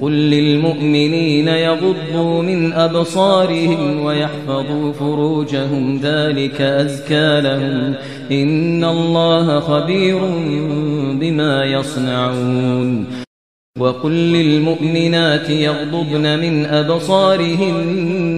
قل للمؤمنين يغضوا من أبصارهم ويحفظوا فروجهم ذلك أزكى لهم إن الله خبير بما يصنعون وقل للمؤمنات يغضضن من أبصارهن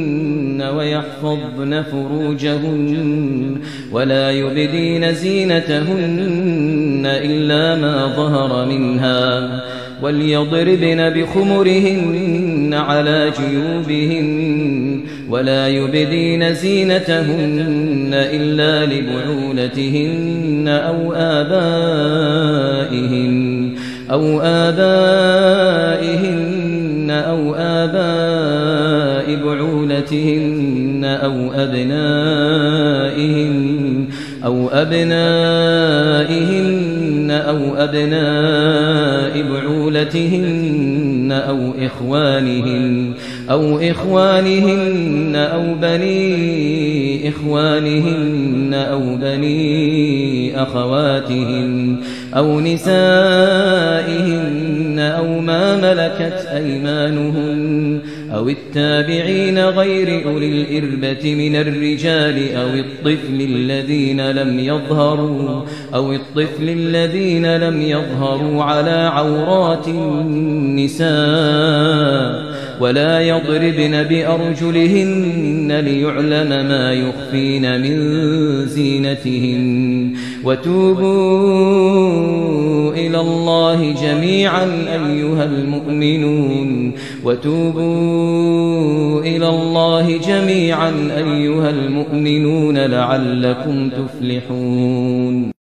ويحفظن فروجهن ولا يبدين زينتهن إلا ما ظهر منها وليضربن بخمرهن على جيوبهن ولا يبدين زينتهن إلا لبعولتهن أو آبائهن أو آباء بعولتهن أو أبنائهن أو أبناء بعولتهن أو إخوانهن أو بني إخوانهن أو بني أخواتهن أو نسائهن أو ما ملكت أيمانهن أو التابعين غير أولي الإربة من الرجال أو الطفل الذين لم يظهروا على عورات النساء ولا يضربن بأرجلهن ليعلم ما يخفين من زينتهن وتوبوا إلى الله جميعا أيها المؤمنون لعلكم تفلحون.